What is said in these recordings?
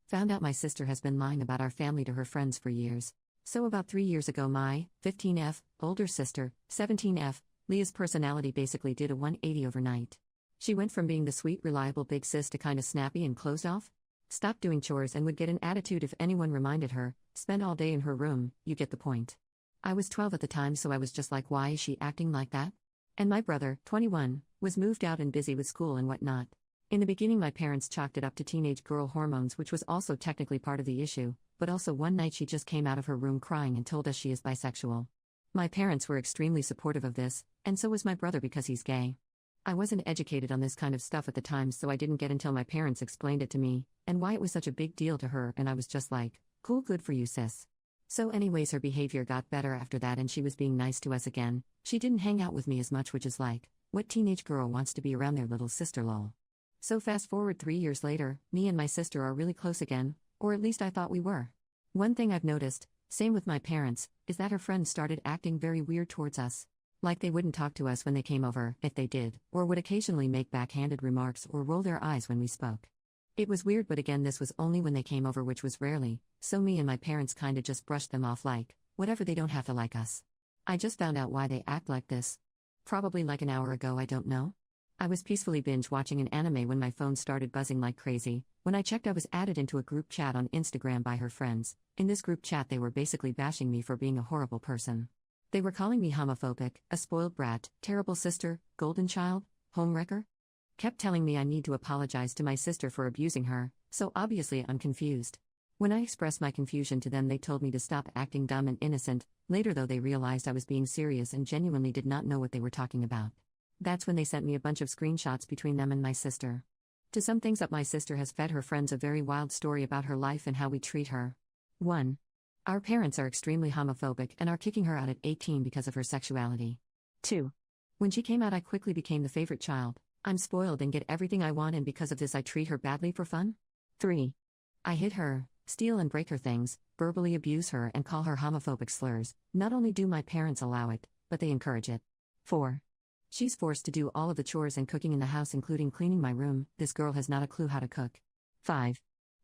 Found out my sister has been lying about our family to her friends for years. So about 3 years ago my, 15F, older sister, 17F, Leah's personality basically did a 180 overnight. She went from being the sweet, reliable big sis to kinda snappy and closed off. Stopped doing chores and would get an attitude if anyone reminded her, spend all day in her room, you get the point. I was 12 at the time, so I was just like, why is she acting like that? And my brother, 21, was moved out and busy with school and whatnot. In the beginning my parents chalked it up to teenage girl hormones, which was also technically part of the issue, but also one night she just came out of her room crying and told us she is bisexual. My parents were extremely supportive of this, and so was my brother because he's gay. I wasn't educated on this kind of stuff at the time, so I didn't get until my parents explained it to me, and why it was such a big deal to her, and I was just like, cool, good for you sis. So anyways, her behavior got better after that and she was being nice to us again. She didn't hang out with me as much, which is like, what teenage girl wants to be around their little sister lol. So fast forward 3 years later, me and my sister are really close again, or at least I thought we were. One thing I've noticed, same with my parents, is that her friends started acting very weird towards us. Like they wouldn't talk to us when they came over, if they did, or would occasionally make backhanded remarks or roll their eyes when we spoke. It was weird, but again this was only when they came over, which was rarely, so me and my parents kinda just brushed them off like, whatever, they don't have to like us. I just found out why they act like this. Probably like an hour ago, I don't know. I was peacefully binge watching an anime when my phone started buzzing like crazy. When I checked, I was added into a group chat on Instagram by her friends. In this group chat they were basically bashing me for being a horrible person. They were calling me homophobic, a spoiled brat, terrible sister, golden child, homewrecker. Kept telling me I need to apologize to my sister for abusing her, so obviously I'm confused. When I expressed my confusion to them, they told me to stop acting dumb and innocent. Later though, they realized I was being serious and genuinely did not know what they were talking about. That's when they sent me a bunch of screenshots between them and my sister. To sum things up, my sister has fed her friends a very wild story about her life and how we treat her. 1. Our parents are extremely homophobic and are kicking her out at 18 because of her sexuality. 2. When she came out, I quickly became the favorite child. I'm spoiled and get everything I want, and because of this I treat her badly for fun. 3. I hit her, steal and break her things, verbally abuse her and call her homophobic slurs. Not only do my parents allow it, but they encourage it. 4. She's forced to do all of the chores and cooking in the house, including cleaning my room. This girl has not a clue how to cook. 5.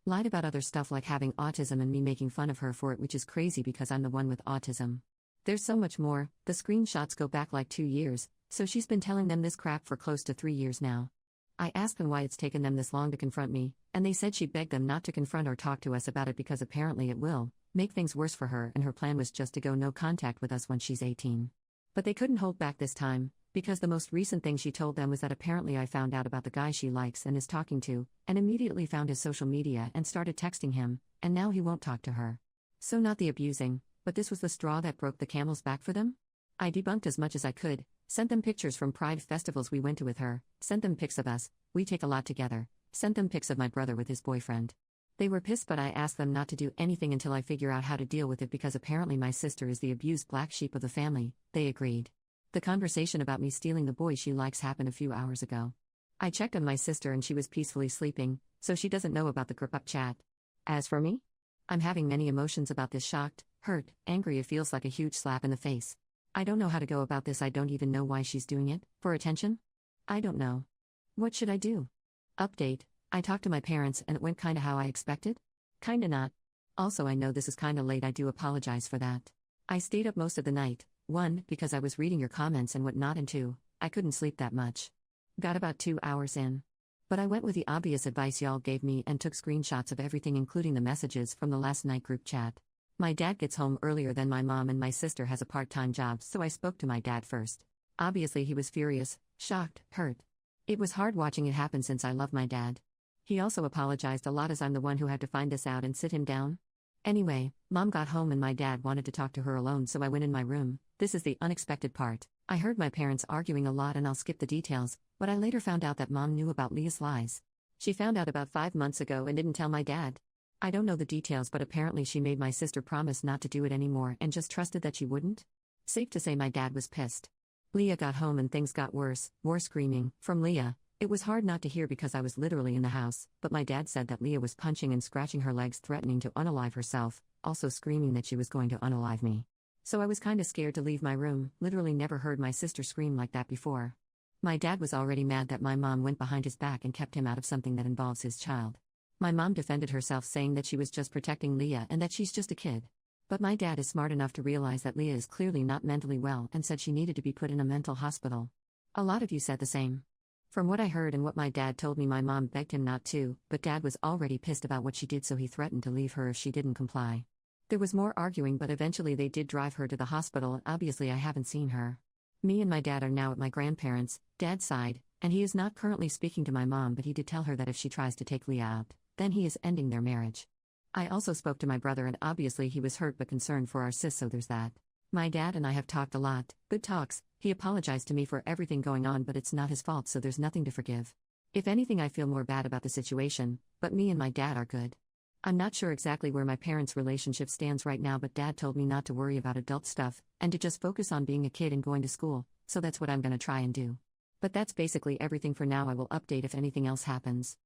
Lied about other stuff like having autism and me making fun of her for it, which is crazy because I'm the one with autism. There's so much more. The screenshots go back like 2 years, so she's been telling them this crap for close to 3 years now. I asked them why it's taken them this long to confront me, and they said she begged them not to confront or talk to us about it because apparently it will make things worse for her, and her plan was just to go no contact with us once she's 18. But they couldn't hold back this time, because the most recent thing she told them was that apparently I found out about the guy she likes and is talking to, and immediately found his social media and started texting him, and now he won't talk to her. So not the abusing, but this was the straw that broke the camel's back for them? I debunked as much as I could, sent them pictures from pride festivals we went to with her, sent them pics of us, we take a lot together, sent them pics of my brother with his boyfriend. They were pissed, but I asked them not to do anything until I figure out how to deal with it because apparently my sister is the abused black sheep of the family. They agreed. The conversation about me stealing the boy she likes happened a few hours ago. I checked on my sister and she was peacefully sleeping, so she doesn't know about the group up chat. As for me, I'm having many emotions about this: shocked, hurt, angry. It feels like a huge slap in the face. I don't know how to go about this. I don't even know why she's doing it. For attention? I don't know. What should I do? Update: I talked to my parents and it went kinda how I expected? Kinda not. Also, I know this is kinda late. I do apologize for that. I stayed up most of the night. 1, because I was reading your comments and whatnot, and 2, I couldn't sleep that much. Got about 2 hours in. But I went with the obvious advice y'all gave me and took screenshots of everything, including the messages from the last night group chat. My dad gets home earlier than my mom and my sister has a part-time job, so I spoke to my dad first. Obviously he was furious, shocked, hurt. It was hard watching it happen since I love my dad. He also apologized a lot as I'm the one who had to find this out and sit him down. Anyway, mom got home and my dad wanted to talk to her alone, so I went in my room. This is the unexpected part. I heard my parents arguing a lot and I'll skip the details, but I later found out that mom knew about Leah's lies. She found out about 5 months ago and didn't tell my dad. I don't know the details, but apparently she made my sister promise not to do it anymore and just trusted that she wouldn't. Safe to say my dad was pissed. Leah got home and things got worse, more screaming from Leah. It was hard not to hear because I was literally in the house, but my dad said that Leah was punching and scratching her legs, threatening to unalive herself, also screaming that she was going to unalive me. So I was kinda scared to leave my room. Literally never heard my sister scream like that before. My dad was already mad that my mom went behind his back and kept him out of something that involves his child. My mom defended herself saying that she was just protecting Leah and that she's just a kid. But my dad is smart enough to realize that Leah is clearly not mentally well and said she needed to be put in a mental hospital. A lot of you said the same. From what I heard and what my dad told me, my mom begged him not to, but dad was already pissed about what she did, so he threatened to leave her if she didn't comply. There was more arguing, but eventually they did drive her to the hospital, and obviously I haven't seen her. Me and my dad are now at my grandparents' dad's side, and he is not currently speaking to my mom, but he did tell her that if she tries to take Leah out, then he is ending their marriage. I also spoke to my brother, and obviously he was hurt but concerned for our sis, so there's that. My dad and I have talked a lot, good talks. He apologized to me for everything going on, but it's not his fault, so there's nothing to forgive. If anything, I feel more bad about the situation, but me and my dad are good. I'm not sure exactly where my parents' relationship stands right now, but dad told me not to worry about adult stuff, and to just focus on being a kid and going to school, so that's what I'm gonna try and do. But that's basically everything for now. I will update if anything else happens.